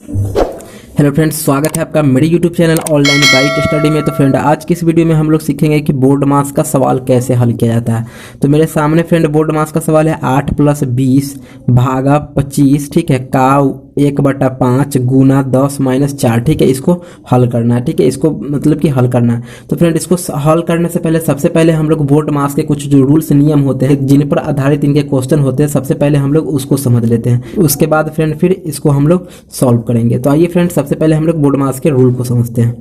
Hello friends, स्वागत है आपका मेरे YouTube channel online guide study में। तो फ्रेंड, आज की इस वीडियो में हम लोग सीखेंगे कि बोर्ड मास का सवाल कैसे हल किया जाता है। तो मेरे सामने फ्रेंड बोर्ड मास का सवाल है 8 + 20 भागा 25, ठीक है, का 1/5 गुना 10 - 4, ठीक है। इसको हल करना है, ठीक है, इसको मतलब कि हल करना है। तो फ्रेंड, इसको हल करने से पहले सबसे पहले हम लोग बोर्ड मास के कुछ जो रूल्स नियम होते हैं जिन पर आधारित इनके क्वेश्चन होते हैं, सबसे पहले हम लोग उसको समझ लेते हैं। उसके बाद फ्रेंड फिर इसको हम लोग सॉल्व करेंगे। तो आइए फ्रेंड, सबसे पहले हम लोग बोर्ड मास के रूल को समझते हैं।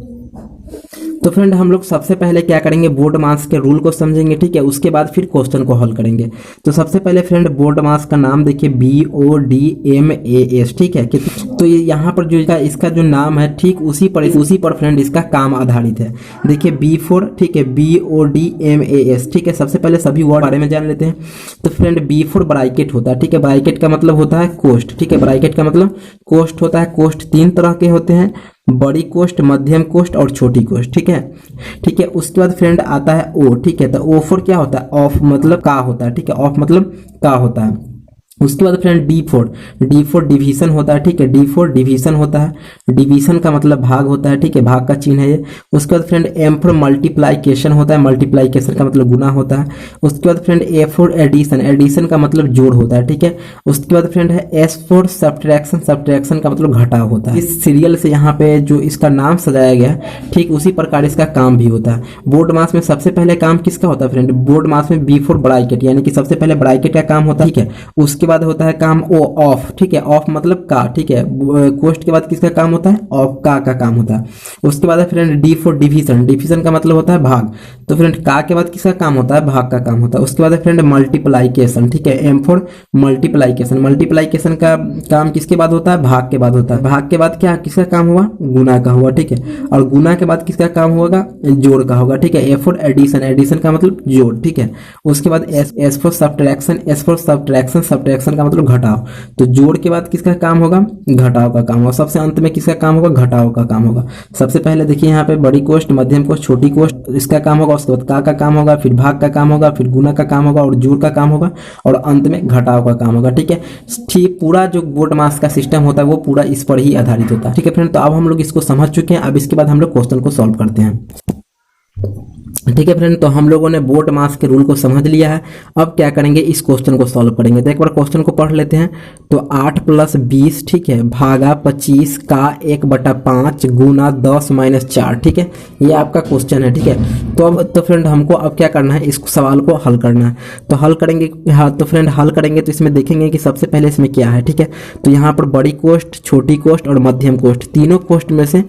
तो फ्रेंड, हम लोग सबसे पहले क्या करेंगे, बोर्ड मास के रूल को समझेंगे, ठीक है। उसके बाद फिर क्वेश्चन को हल करेंगे। तो सबसे पहले फ्रेंड बोर्ड मास का नाम देखिए, BODMAS, ठीक है। तो ये यहाँ पर जो इसका जो नाम है, ठीक उसी पर फ्रेंड इसका काम आधारित है। देखिए B4, ठीक है, BODMAS, ठीक है। सबसे पहले सभी वर्ड बारे में जान लेते हैं। तो फ्रेंड B4 ब्रैकेट होता है, ठीक है। ब्रैकेट का मतलब होता है कोष्ठ, ठीक है। ब्रैकेट का मतलब कोष्ठ होता है। कोष्ठ 3 तरह के होते हैं, बड़ी कोष्ठ, मध्यम कोष्ठ और छोटी कोष्ठ, ठीक है, ठीक है। उसके बाद फ्रेंड आता है O, ठीक है। तो O4 क्या होता है, ऑफ मतलब का होता है, ठीक है, ऑफ मतलब का होता है। उसके बाद फ्रेंड D4 डिवीजन होता है, ठीक है। D4 डिवीजन होता है। डिवीजन का मतलब भाग होता है, ठीक है, भाग का चिन्ह है ये। उसके बाद फ्रेंड M4 मल्टीप्लाइकेशन होता है। मल्टीप्लाइकेशन का मतलब गुना होता है। उसके बाद फ्रेंड A4 एडिशन का मतलब जोड़ होता है, ठीक है। उसके बाद फ्रेंड है S4 सब्ट्रैक्शन का मतलब घटाव होता है। इस सीरियल से यहाँ पे जो इसका नाम सजाया गया है, ठीक उसी प्रकार इसका काम भी होता है। बोर्ड मास में सबसे पहले काम किसका होता है फ्रेंड, बोर्ड मास में B4 ब्रैकेट, यानी कि सबसे पहले ब्रैकेट का काम होता है, ठीक है। उसके बाद होता है काम O ऑफ, ठीक है, ऑफ मतलब का, ठीक है। कोष्ठ के बाद किसका काम होता है, ऑफ का काम होता है। उसके बाद है फ्रेंड D4 डिवीजन का मतलब होता है भाग। तो फ्रेंड का के बाद किसका काम होता है, भाग का काम होता है। उसके बाद है फ्रेंड मल्टीप्लाइकेशन, ठीक है, M4 मल्टीप्लाइकेशन का काम किसके बाद होता है, भाग के बाद होता है। भाग के बाद क्या किसका काम हुआ, गुना का हुआ, ठीक है। और गुना के बाद किसका काम होगा, जोड़ का होगा, ठीक है। A4 एडिशन का मतलब जोड़, ठीक है। उसके बाद S4 सब्ट्रैक्शन का मतलब घटाव। तो जोड़ के बाद किसका काम होगा, घटाव का काम होगा। सबसे अंत में किसका काम होगा, घटाव का काम होगा। सबसे पहले देखिए यहाँ पे बड़ी कोष्ठ, मध्यम कोष्ठ, छोटी कोष्ठ, इसका काम होगा। उसके बाद का काम होगा, फिर भाग का काम होगा, फिर गुना का काम होगा और जोड़ का काम होगा और अंत में घटाव का काम होगा, ठीक है। ठीक पूरा जो बोर्ड मास का सिस्टम होता है वो पूरा इस पर ही आधारित होता है, ठीक है फ्रेंड। तो अब हम लोग इसको समझ चुके हैं। अब इसके बाद हम लोग क्वेश्चन को सॉल्व करते हैं, ठीक है फ्रेंड। तो हम लोगों ने बोर्ड मास के रूल को समझ लिया है। अब क्या करेंगे, इस क्वेश्चन को सॉल्व करेंगे। तो एक बार क्वेश्चन को पढ़ लेते हैं। तो 8 + 20, ठीक है, भागा 25 का 1/5 गुना 10 - 4, ठीक है। ये आपका क्वेश्चन है, ठीक है। तो फ्रेंड हमको अब क्या करना है, इस सवाल को हल करना है। तो हल करेंगे, हाँ, तो फ्रेंड हल करेंगे तो इसमें देखेंगे कि सबसे पहले इसमें क्या है, ठीक है। तो यहाँ पर बड़ी कोष्ठ, छोटी कोष्ठ और मध्यम कोष्ठ, तीनों कोष्ठ में से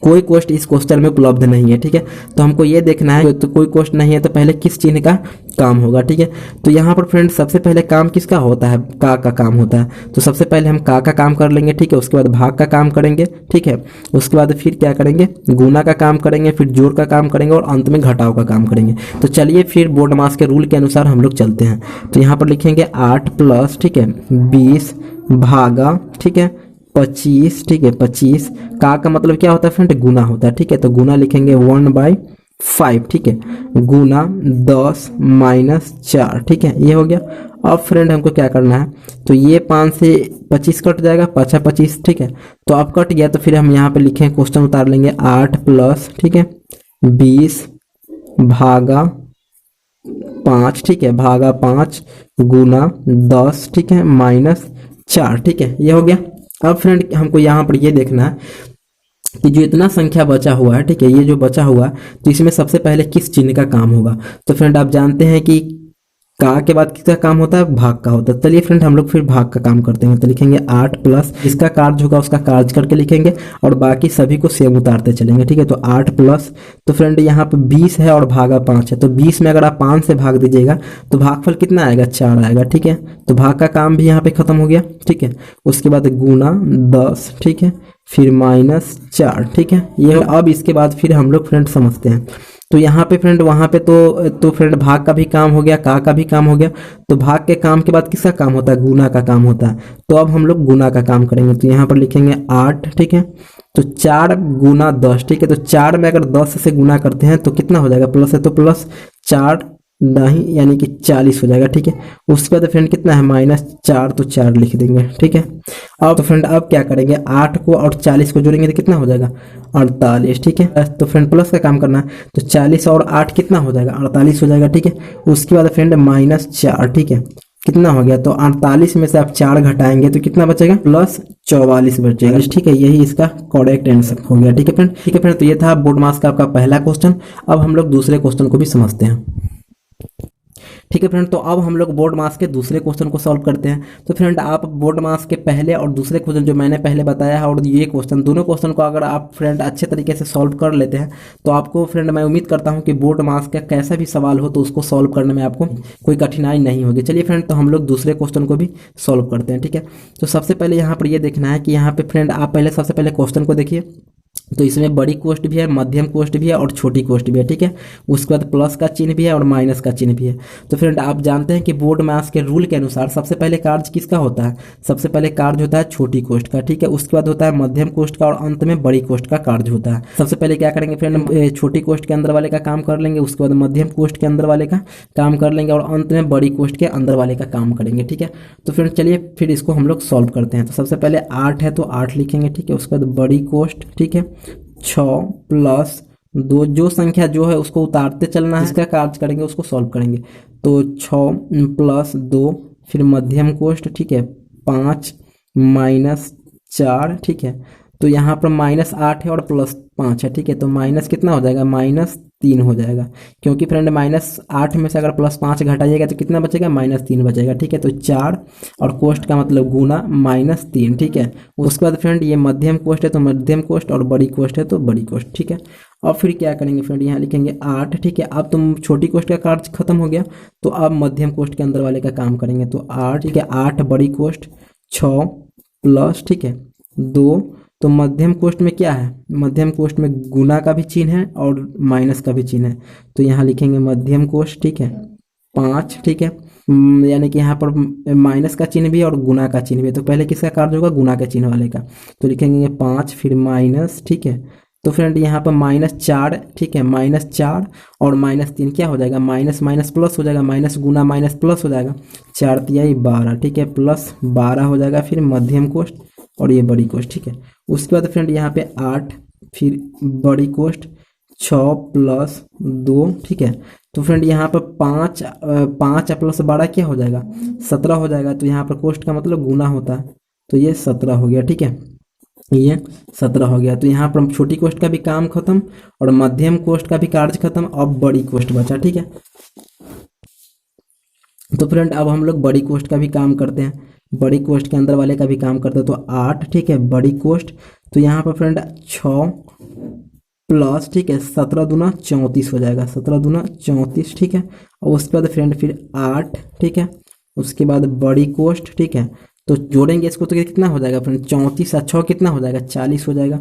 कोई कोष्ठ इस क्वेश्चन में उपलब्ध नहीं है, ठीक है। तो हमको ये देखना है, तो कोई कोष्ठ नहीं है तो पहले किस चिन्ह का काम होगा, ठीक है। तो यहाँ पर फ्रेंड सबसे पहले काम किसका होता है, का काम होता है। तो सबसे पहले हम का काम कर लेंगे, ठीक है। उसके बाद भाग का काम करेंगे, ठीक है। उसके बाद फिर क्या करेंगे, गुना का काम करेंगे, फिर जोड़ का काम करेंगे और अंत में घटाव का काम करेंगे। तो चलिए फिर बोर्ड मास के रूल के अनुसार हम लोग चलते हैं। तो यहाँ पर लिखेंगे 8 + ठीक है 20 भागा, ठीक है 25, ठीक है 25 का मतलब क्या होता है फ्रेंड, गुना होता है, ठीक है। तो गुना लिखेंगे 1/5, ठीक है, गुना 10 - 4, ठीक है, ये हो गया। अब फ्रेंड हमको क्या करना है, तो ये 5 से 25 कट जाएगा, 5 × 25, ठीक है। तो अब कट गया तो फिर हम यहाँ पे लिखें, क्वेश्चन उतार लेंगे 8 + ठीक है 20 भागा 5, ठीक है, भागा 5 गुना 10, ठीक है -4, ठीक है, ये हो गया। अब फ्रेंड हमको यहाँ पर ये देखना है कि जो इतना संख्या बचा हुआ है, ठीक है, ये जो बचा हुआ है, तो इसमें सबसे पहले किस चिन्ह का काम होगा। तो फ्रेंड आप जानते हैं कि का के बाद किसका काम होता है, भाग का होता है। चलिए फ्रेंड हम लोग फिर भाग का काम करते हैं। तो लिखेंगे 8 + इसका कार्य होगा उसका कार्य करके लिखेंगे और बाकी सभी को सेम उतारते चलेंगे, ठीक है। तो 8 + तो फ्रेंड यहाँ पे 20 है और भागा 5 है। तो 20 में अगर आप 5 से भाग दीजिएगा तो भागफल कितना आएगा, 4 आएगा, ठीक है। तो भाग का काम भी यहाँ पे खत्म हो गया, ठीक है। उसके बाद गुना 10, ठीक है, फिर -4, ठीक है। ये अब इसके बाद फिर हम लोग फ्रेंड समझते हैं। तो यहाँ पे फ्रेंड वहाँ पे तो फ्रेंड भाग का भी काम हो गया, का भी काम हो गया। तो भाग के काम के बाद किसका काम होता है, गुना का काम होता है। तो अब हम लोग गुना का काम करेंगे। तो यहाँ पर लिखेंगे 8, ठीक है, तो 4 × 10, ठीक है। तो 4 में अगर 10 से गुना करते हैं तो कितना हो जाएगा, प्लस है तो +4 दाही यानी कि 40 हो जाएगा। ठीक है, उसके बाद फ्रेंड कितना है -4, तो 4 लिख देंगे। ठीक है, अब तो फ्रेंड अब क्या करेंगे, 8 को और 40 को जोड़ेंगे तो कितना हो जाएगा 48। ठीक है, तो फ्रेंड प्लस का काम करना है, तो 40 और 8 कितना हो जाएगा 48 हो जाएगा। ठीक है, उसके बाद फ्रेंड -4। ठीक है, कितना हो गया, तो 48 में से आप 4 घटाएंगे तो कितना बचेगा +44 बचेगा। ठीक है, यही इसका करेक्ट आंसर हो गया। ठीक है फ्रेंड, ठीक है फ्रेंड, तो ये था बोर्ड मास का आपका पहला क्वेश्चन। अब हम लोग दूसरे क्वेश्चन को भी समझते हैं। ठीक है फ्रेंड, तो अब हम लोग बोर्ड मास के दूसरे क्वेश्चन को सॉल्व करते हैं। तो फ्रेंड आप बोर्ड मास के पहले और दूसरे क्वेश्चन जो मैंने पहले बताया है और ये क्वेश्चन, दोनों क्वेश्चन को अगर आप फ्रेंड अच्छे तरीके से सॉल्व कर लेते हैं तो आपको फ्रेंड मैं उम्मीद करता हूं कि बोर्ड मास का कैसा भी सवाल हो तो उसको सॉल्व करने में आपको कोई कठिनाई नहीं होगी। चलिए फ्रेंड, तो हम लोग दूसरे क्वेश्चन को भी सॉल्व करते हैं। ठीक है, तो सबसे पहले यहाँ पर ये देखना है कि यहाँ पे फ्रेंड आप पहले सबसे पहले क्वेश्चन को देखिए। तो इसमें बड़ी कोष्ट भी है, मध्यम कोष्ट भी है और छोटी कोष्ट भी है। ठीक है, उसके बाद प्लस का चिन्ह भी है और माइनस का चिन्ह भी है। तो फ्रेंड आप जानते हैं कि बोर्ड मास के रूल के अनुसार सबसे पहले कार्य किसका होता है, सबसे पहले कार्य होता है छोटी कोष्ट का। ठीक है, उसके बाद होता है मध्यम कोष्ट का और अंत में बड़ी कोष्ट का कार्य होता है। सबसे पहले क्या करेंगे फ्रेंड, छोटी कोष्ट के अंदर वाले का काम कर लेंगे, उसके बाद मध्यम कोष्ट के अंदर वाले का काम कर लेंगे और अंत में बड़ी कोष्ट के अंदर वाले का काम करेंगे। ठीक है, तो फ्रेंड चलिए फिर इसको हम लोग सॉल्व करते हैं। तो सबसे पहले 8 है तो 8 लिखेंगे। ठीक है, उसके बाद बड़ी कोष्ट, ठीक है 6 प्लस 2, जो संख्या जो है उसको उतारते चलना है, इसका कार्य करेंगे उसको सॉल्व करेंगे। तो 6 प्लस 2, फिर मध्यम कोष्ट, ठीक है 5 -4। ठीक है, तो यहाँ पर -8 है और +5 है। ठीक है, तो माइनस कितना हो जाएगा, -3 हो जाएगा, क्योंकि फ्रेंड -8 में से अगर +5 घटाइएगा तो कितना बचेगा, -3 बचेगा। ठीक है, तो 4 और कोष्ट का मतलब गुना -3। ठीक है, उसके बाद फ्रेंड ये मध्यम कोष्ट है तो मध्यम कोष्ट और बड़ी कोष्ट है तो बड़ी कोष्ट। ठीक है, अब फिर क्या करेंगे फ्रेंड, यहाँ लिखेंगे 8। ठीक है, अब तुम छोटी कोष्ट का कार्य खत्म हो गया तो अब मध्यम कोष्ट के अंदर वाले का काम करेंगे। तो 8, ठीक है 8 बड़ी कोष्ट 6 प्लस, ठीक है 2, तो मध्यम कोष्ट में क्या है, मध्यम कोष्ट में गुना का भी चिन्ह है और माइनस का भी चिन्ह है। तो यहाँ लिखेंगे मध्यम कोष्ट, ठीक है 5। ठीक है, यानी कि यहाँ पर माइनस का चिन्ह भी और गुना का चिन्ह भी है। तो पहले किसका कार्य होगा, गुना के चिन्ह वाले का। तो लिखेंगे 5 फिर माइनस। ठीक है, तो फ्रेंड यहाँ पर -4, ठीक है -4 और -3 क्या हो जाएगा, माइनस माइनस प्लस हो जाएगा, माइनस गुना माइनस प्लस हो जाएगा, 4 तिहाई 12। ठीक है, प्लस 12 हो जाएगा, फिर मध्यम कोष्ट और ये बड़ी कोष्ट। ठीक है, उसके बाद फ्रेंड यहाँ पे 8 फिर बड़ी कोष्ट 6 प्लस 2। ठीक है, तो फ्रेंड यहाँ पर 5 प्लस 12 क्या हो जाएगा, 17 हो जाएगा। तो यहाँ पर कोष्ट का मतलब गुना होता है, तो ये 17 हो गया। ठीक है, ये 17 हो गया। तो यहाँ पर छोटी कोष्ट का भी काम खत्म और मध्यम कोष्ट का भी कार्य खत्म, अब बड़ी कोष्ट बचा। ठीक है, तो फ्रेंड अब हम लोग बड़ी कोष्ट का भी काम करते हैं, बड़ी कोष्ट के अंदर वाले का भी काम करते हैं। तो 8, ठीक है बड़ी कोष्ट, तो यहाँ पर फ्रेंड 6 प्लस, ठीक है 17 दूना 34 हो जाएगा, 17 दूना 34। ठीक है, और उसके बाद फ्रेंड फिर 8, ठीक है उसके बाद बड़ी कोष्ट। ठीक है, तो जोड़ेंगे इसको तो कितना हो जाएगा फ्रेंड, 34 और 6 कितना हो जाएगा, 40 हो जाएगा।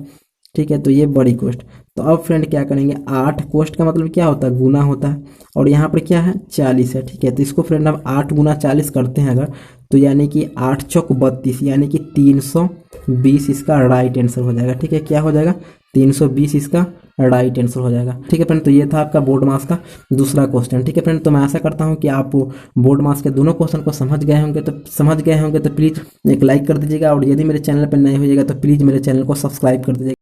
ठीक है, तो ये बड़ी कोष्ट। तो अब फ्रेंड क्या करेंगे, 8 कोष्ट का मतलब क्या होता है, गुना होता है और यहाँ पर क्या है 40 है। ठीक है, तो इसको फ्रेंड हम 8 गुना 40 करते हैं अगर, तो यानी कि 8 चौक 32 यानी कि 320 इसका राइट आंसर हो जाएगा। ठीक है, क्या हो जाएगा 320 इसका राइट आंसर हो जाएगा। ठीक है फ्रेंड, तो ये था आपका बोर्ड मास का दूसरा क्वेश्चन। ठीक है फ्रेंड, तो मैं आशा करता हूँ कि आप बोर्ड मास के दोनों क्वेश्चन को समझ गए होंगे तो प्लीज़ एक लाइक कर दीजिएगा और यदि मेरे चैनल पर नए होइएगा तो प्लीज़ मेरे चैनल को सब्सक्राइब कर दीजिएगा।